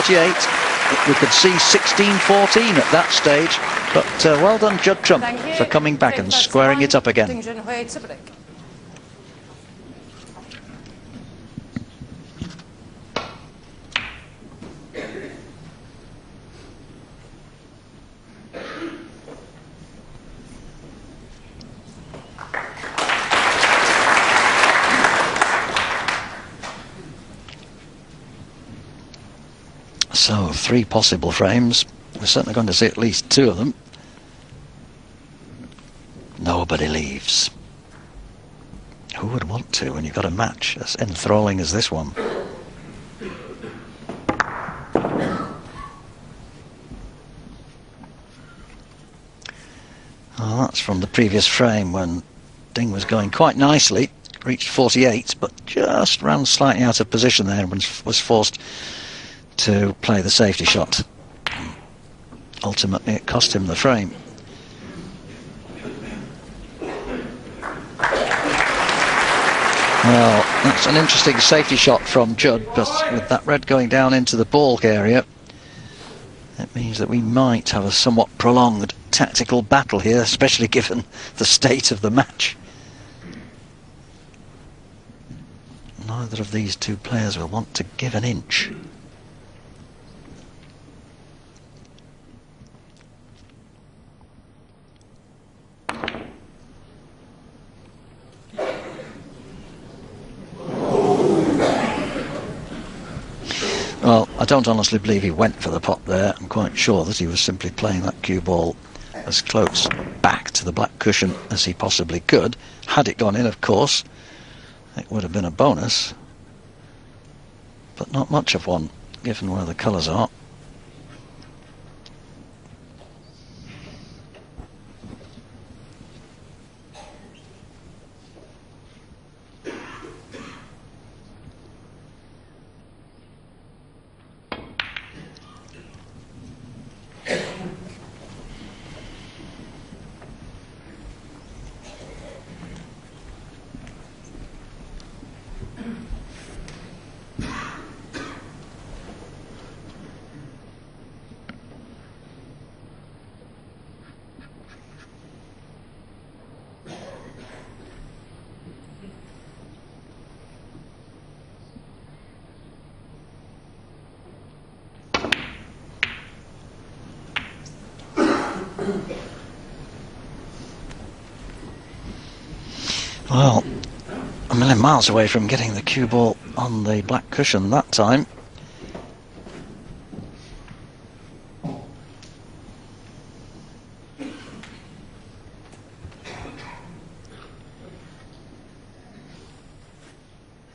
16-48. We could see 16-14 at that stage. But well done, 딩전휘vs트럼프, for coming back and squaring it up again. So, 3 possible frames. We're certainly going to see at least 2 of them. Nobody leaves. Who would want to when you've got a match as enthralling as this one? Oh, that's from the previous frame when Ding was going quite nicely. Reached 48, but just ran slightly out of position there and was forced to play the safety shot. Ultimately, it cost him the frame. Well, that's an interesting safety shot from Judd, but with that red going down into the balk area, it means that we might have a somewhat prolonged tactical battle here, especially given the state of the match. Neither of these 2 players will want to give an inch. Well, I don't honestly believe he went for the pot there. I'm quite sure that he was simply playing that cue ball as close back to the black cushion as he possibly could. Had it gone in, of course, it would have been a bonus, but not much of one, given where the colours are. Well, a million miles away from getting the cue ball on the black cushion that time.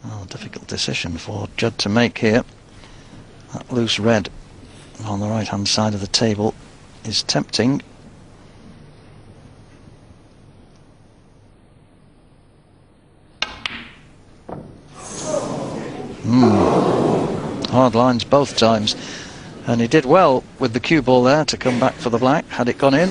Well, difficult decision for Judd to make here. That loose red on the right hand side of the table is tempting. Hard lines both times, and he did well with the cue ball there to come back for the black. Had it gone in,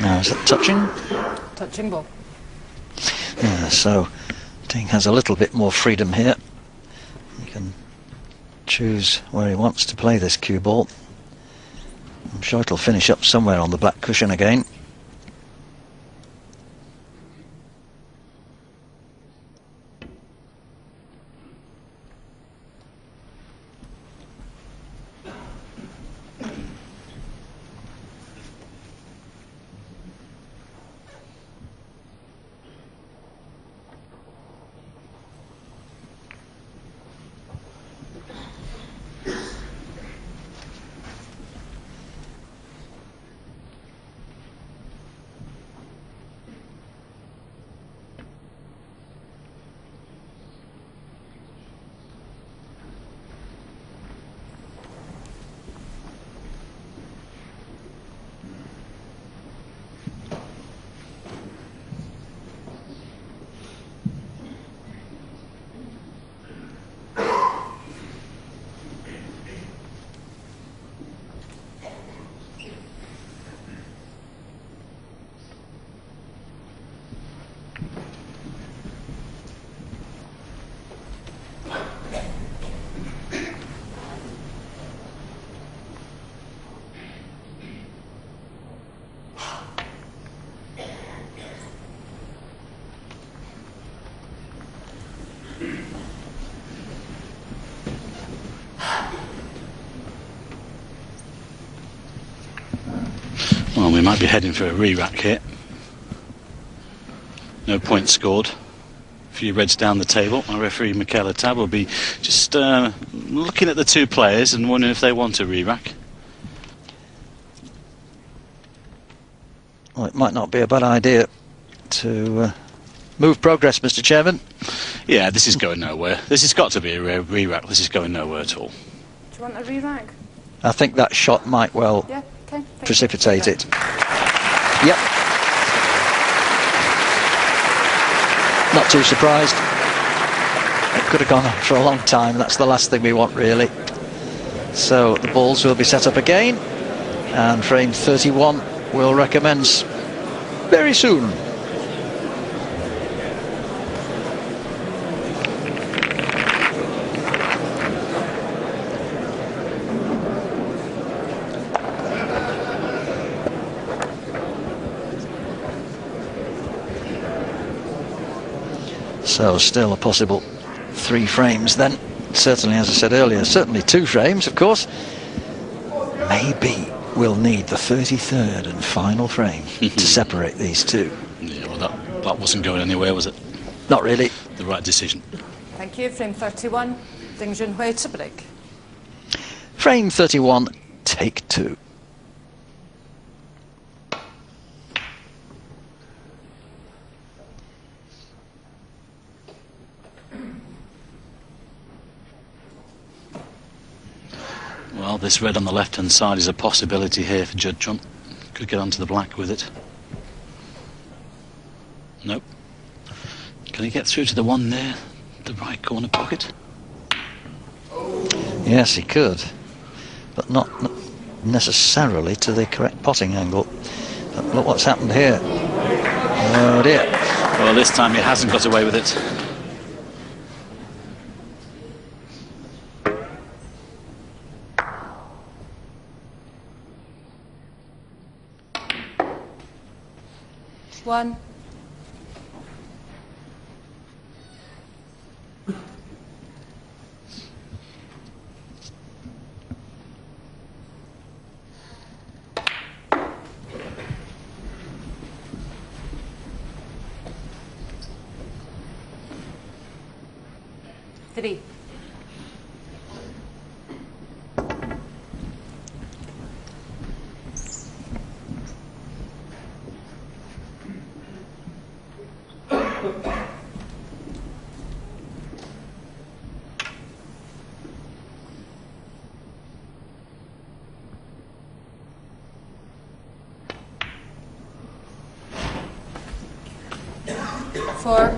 now is it touching? Touching ball. Yeah, so Ding has a little bit more freedom here. He can choose where he wants to play this cue ball. I'm sure it'll finish up somewhere on the black cushion again. Well, we might be heading for a re-rack here. No points scored. A few reds down the table. Our referee Michaela Tab will be just looking at the two players and wondering if they want a re-rack. Well, it might not be a bad idea to move progress, Mr. Chairman. Yeah, this is going nowhere. This has got to be a re-rack. This is going nowhere at all. Do you want a re-rack? I think that shot might well precipitate it. Yep. Not too surprised. It could have gone on for a long time. That's the last thing we want, really. So the balls will be set up again, and frame 31 will recommence very soon. So still a possible 3 frames then. Certainly, as I said earlier, certainly 2 frames, of course. Maybe we'll need the 33rd and final frame to separate these two. Yeah, well, that wasn't going anywhere, was it? Not really. The right decision. Thank you. Frame 31, 딩전휘vs트럼프. Frame 31, take 2. Well, this red on the left-hand side is a possibility here for Judd Trump. Could get onto the black with it. Nope. Can he get through to the one there, the right corner pocket? Yes, he could, but not necessarily to the correct potting angle. But look what's happened here. Oh dear. Well, this time he hasn't got away with it. One. Three. Four.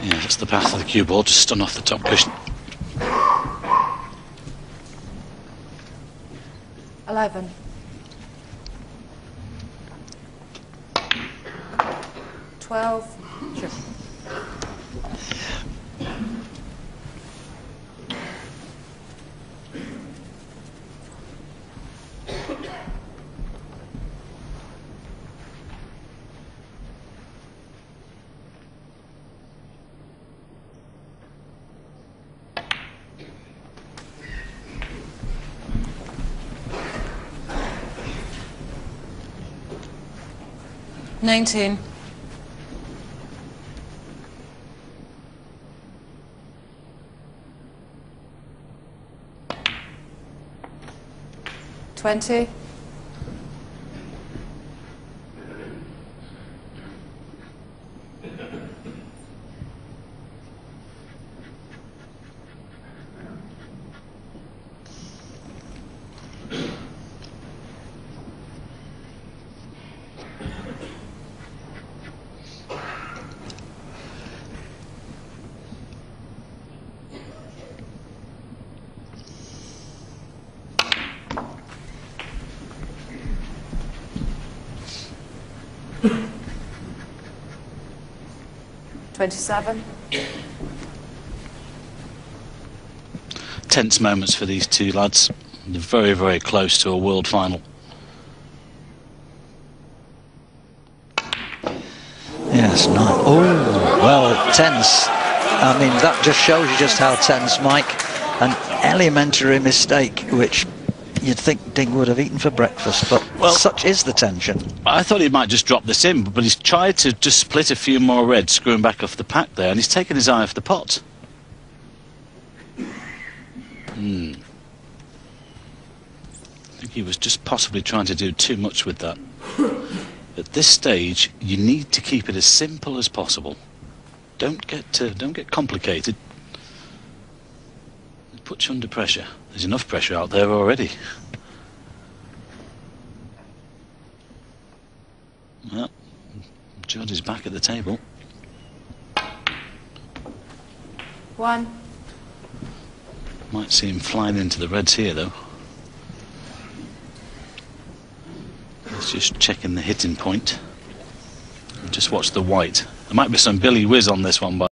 Yeah, that's the path of the cue ball, just stun off the top cushion. 11. Twelve. Sure. Nineteen. 20. 27. Tense moments for these two lads. They're very, very close to a world final. Yes, nine. Oh, well, tense. I mean, that just shows you just how tense Mike. An elementary mistake, which you'd think Ding would have eaten for breakfast, but well, such is the tension. I thought he might just drop this in, but he's tried to just split a few more reds, screwing back off the pack there, and he's taken his eye off the pot. I think he was just possibly trying to do too much with that. At this stage, you need to keep it as simple as possible. Don't get complicated. It puts you under pressure. There's enough pressure out there already. Well, Judd is back at the table. 1. Might see him flying into the reds here, though. He's just checking the hitting point. And just watch the white. There might be some Billy Whiz on this one, but